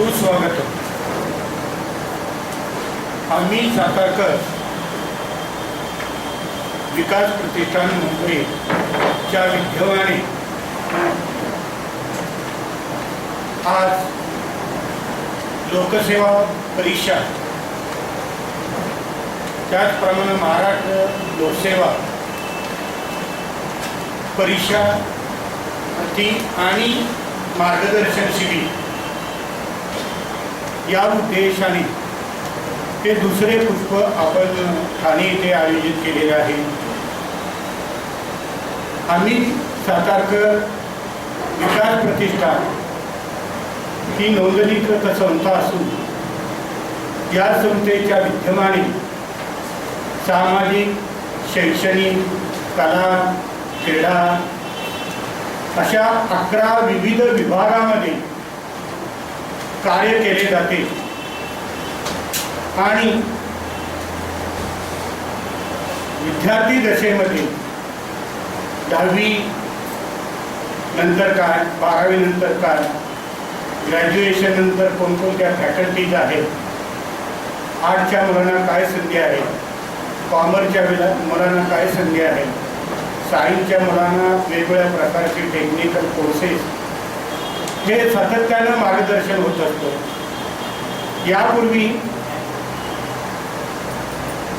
सुस्वागत। आम्ही सातारकर विकास प्रतिष्ठान मुंबईच्या विद्यमाने आज लोकसेवा परीक्षा, त्याचप्रमाणे महाराष्ट्र लोकसेवा परीक्षा आणि मार्गदर्शन शिबिर या उद्देशाने हे दुसरे पुष्प आपण ठाणे येथे आयोजित केलेले आहे। आम्ही सातारकर विकास प्रतिष्ठान ही नोंदणीकृत संस्था असून या संस्थेच्या विद्यमाने सामाजिक, शैक्षणिक, कला, क्रीडा अशा 11 विविध विभागामध्ये कार्य केले जाते आणि विद्यार्थी दशेमध्ये 10वी नंतर काय, 12वी नंतर काय, ग्रॅज्युएशन नंतर कोणकोणत्या फॅकल्टीज आहेत, आर्टच्या मुलांना काय संधी आहे, कॉमर्सच्या मुलांना काय संधी आहे, सायन्सच्या मुलांना वेगवेगळ्या प्रकारचे टेक्निकल कोर्सेस हे सातत्यानं मार्गदर्शन होत असतं। यापूर्वी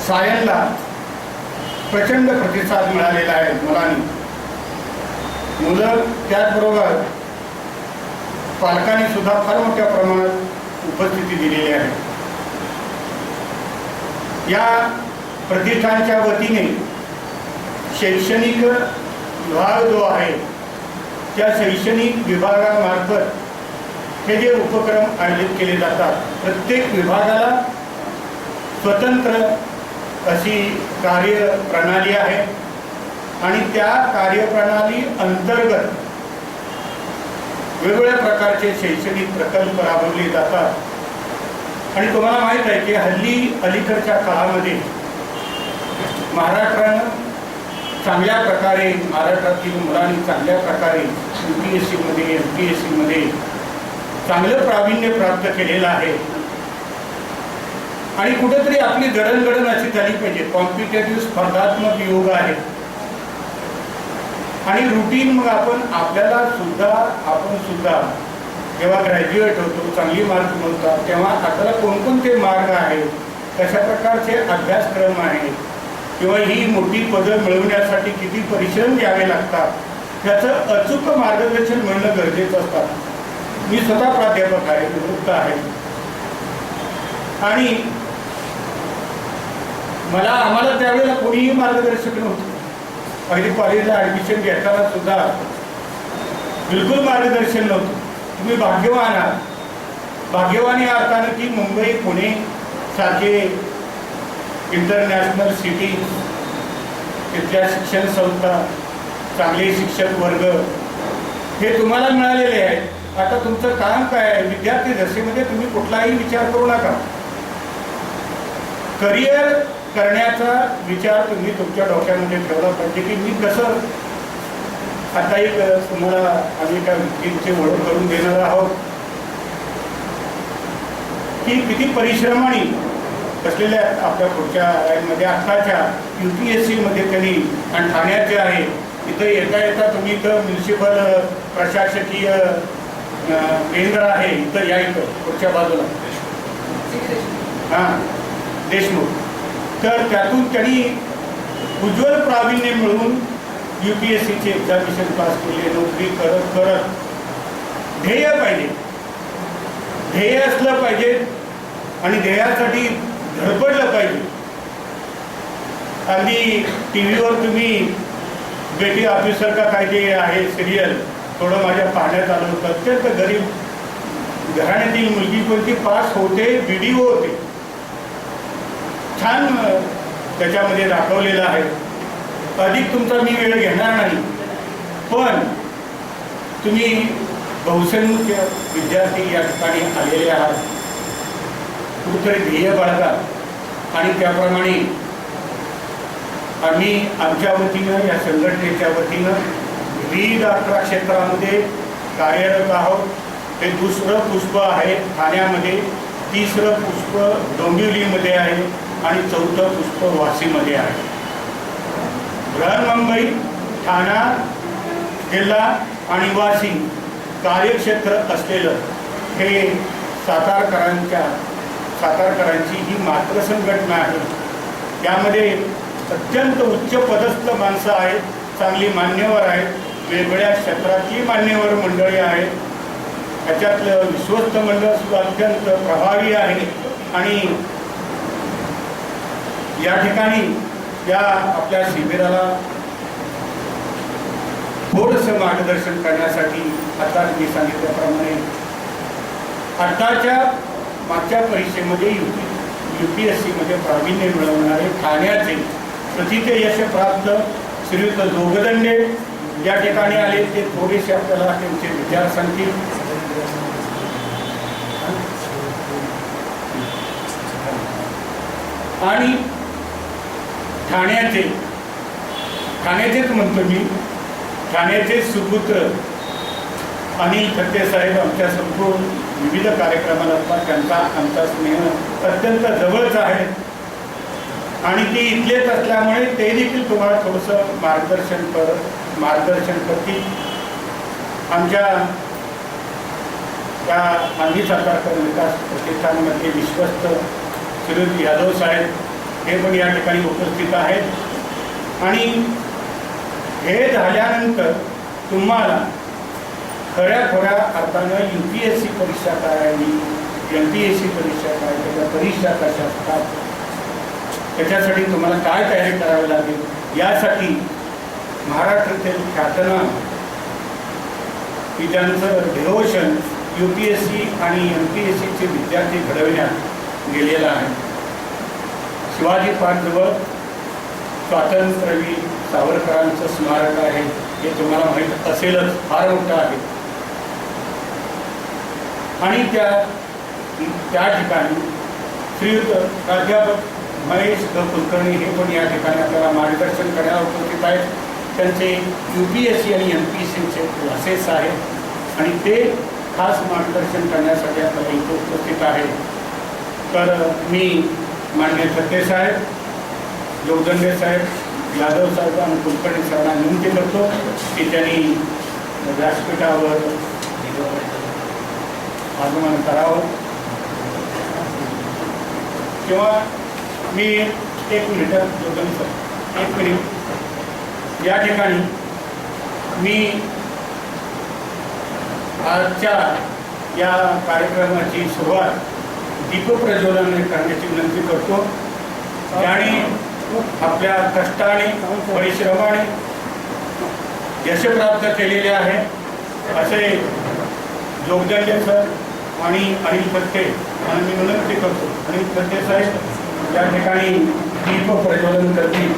सायन्सला प्रचंड प्रतिसाद मिळालेला आहे मुलांनी, मुलं त्याचबरोबर पालकांनी सुद्धा फार मोठ्या प्रमाणात उपस्थिती दिलेली आहे। या प्रतिष्ठानच्या वतीने शैक्षणिक विभाग जो आहे त्या शैक्षणिक विभागामार्फत हे जे उपक्रम आयोजित केले जातात, प्रत्येक विभागाला स्वतंत्र अशी कार्यप्रणाली आहे आणि त्या कार्यप्रणाली अंतर्गत वेगवेगळ्या प्रकारचे शैक्षणिक प्रकल्प राबवले जातात। आणि तुम्हाला माहीत आहे की हल्ली अलीकडच्या काळामध्ये महाराष्ट्रानं चांगल्या प्रकारे, महाराष्ट्रातील मुलांनी चांगल्या प्रकारे UPSC-मध्ये, MPSC-मध्ये चांगलं प्रावीण्य प्राप्त केलेलं आहे आणि कुठेतरी आपली जडणघडण अशी झाली पाहिजे। कॉम्पिटेटिव्ह स्पर्धात्मक योग आहे आणि रुटीन मग आपण सुद्धा जेव्हा ग्रॅज्युएट होतो, चांगली मार्क मिळतात, तेव्हा आपल्याला कोणकोणते मार्ग आहेत, कशा प्रकारचे अभ्यासक्रम आहेत किंवा ही मोठी पदं मिळवण्यासाठी किती परिश्रम घ्यावे लागतात, त्याचं अचूक मार्गदर्शन मिळणं गरजेचं असतं। मी स्वतः प्राध्यापक आहे, निवृत्त आहे आणि आम्हाला त्यावेळेला कोणीही मार्गदर्शक नव्हतं। पहिली कॉलेजला ॲडमिशन घेताना सुद्धा बिलकुल मार्गदर्शन नव्हतं। तुम्ही भाग्यवान आहात। भाग्यवान या अर्थानं की मुंबई, पुणे सारखे इंटरनॅशनल सिटी, तिथल्या शिक्षण संस्था, चांगले शिक्षक वर्ग हे तुम्हाला मिळालेले आहेत। आता तुमचं काम काय आहे? विद्यार्थी दशेमध्ये तुम्ही कुठलाही विचार करू नका। करिअर करण्याचा विचार तुम्ही तुमच्या डोक्यामध्ये ठेवला पाहिजे की मी कसं, आता एक तुम्हाला आम्ही एका व्यक्तीची ओळख करून देणार आहोत की किती परिश्रमाने बसलेल्या आपल्या पुढच्या मध्ये आत्ताच्या UPSC-मध्ये त्यांनी, आणि ठाण्यात जे आहे इथं येता तुम्ही इथं म्युन्सिपल प्रशासकीय केंद्र आहे, इथं या, इथं पुढच्या बाजूला देशमुख, तर त्यातून त्यांनी उज्ज्वल प्रावीण्य मिळवून UPSC-चे एक्झामिनेशन पास केले। नोकरी करत ध्येय पाहिजे, ध्येय असलं पाहिजे आणि ध्येयासाठी धडपडलं पाहिजे। अगदी TV-वर तुम्ही बेटी ऑफिसर का काय जे आहे सिरियल, थोडं माझ्या पाहण्यात आलं होतं। अत्यंत गरीब घराण्यातील मुलगी कोणती पास होते, BDO होते, छान त्याच्यामध्ये दाखवलेलं आहे। अधिक तुमचा मी वेळ घेणार नाही, पण तुम्ही बहुसंख्य विद्यार्थी या ठिकाणी आलेले आहात, कुठेतरी ध्येय बाळगा आणि त्याप्रमाणे आम्ही आमच्या वतीनं, या संघटनेच्या वतीनं विविध 11 क्षेत्रामध्ये कार्यरत आहोत। हे दुसरं पुष्प आहे ठाण्यामध्ये, तिसरं पुष्प डोंबिवलीमध्ये आहे आणि चौथं पुष्प वाशीमध्ये आहे. बृहन्मुंबई, ठाणा जिल्हा आणि वाशी कार्यक्षेत्र असलेलं हे सातारकरांची ही मातृसंघटना आहे. त्यामध्ये अत्यंत उच्च पदस्थ माणसं आहेत, चांगली मान्यवर आहेत, वेगवेगळ्या क्षेत्रातली मान्यवर मंडळी आहेत. त्याच्यातलं विश्वस्त मंडळ सुद्धा अत्यंत प्रभावी आहे. आणि या ठिकाणी या आपल्या शिबिराला थोडंसं मार्गदर्शन करण्यासाठी आता मी सांगितल्याप्रमाणे आताच्या मागच्या परीक्षेमध्ये UPSC मध्ये प्रावीण्य मिळवणारे ठाण्याचे प्रथित यशप्राप्त श्रीयुत जोगदंडे या ठिकाणी आले. ते थोडेसे आपल्याला त्यांचे विचार सांगतील. आणि ठाण्याचेच म्हणतो मी, ठाण्याचे सुपुत्र अनिल खत्ते साहेब आमच्या संपूर्ण विविध कार्यक्रमाला असतात. त्यांचा आमचा स्नेह अत्यंत जवळच आहे आणि ते इथलेच असल्यामुळे ते देखील तुम्हाला थोडंसं मार्गदर्शन करतील. आमच्या त्या गांधी सातारकर विकास प्रतिष्ठानमध्ये विश्वस्त श्रीयुत यादव साहेब हे पण या ठिकाणी उपस्थित आहेत. आणि हे झाल्यानंतर तुम्हाला खऱ्या अर्थानं UPSC परीक्षा काय आणि MPSC परीक्षा काय, त्याच्या परीक्षा कशा असतात, त्याच्यासाठी तुम्हाला काय तयारी करावी लागेल, यासाठी महाराष्ट्रातील ख्यातनाम की ज्यांचं डिव्होशन UPSC आणि MPSCचे विद्यार्थी घडविण्यात गेलेलं आहे. शिवाजी पार्कजवळ स्वातंत्र्यवीर सावरकरांचं स्मारक आहे, हे तुम्हाला माहीत असेलच, फार मोठं आहे. आणि त्या ठिकाणी श्रीयुत प्राध्यापक महेश कुलकर्णी हे पण या ठिकाणी आपल्याला मार्गदर्शन करण्याला उपस्थित आहेत. त्यांचे UPSC आणि MPSCचे क्लासेस आहेत आणि ते खास मार्गदर्शन करण्यासाठी आपल्याला इथे उपस्थित आहेत. तर मी माननीय खत्ते साहेब, जोगदंडे साहेब, यादव साहेब आणि कुलकर्णी साहेबांना विनंती करतो की त्यांनी व्यासपीठावर आगमन करावं. किंवा मी एक मिनिट या ठिकाणी मी आजच्या या कार्यक्रमाची सुरुवात दीपप्रज्वलनाने करण्याची विनंती करतो. आणि आपल्या कष्टाने परिश्रमाने यश प्राप्त केलेले आहे असे जोगदंडे सर आणि अनिल खत्ते आणि मी विनंती करतो, अनिल खत्ते साहेब या ठिकाणी दीप प्रज्वलन करतील.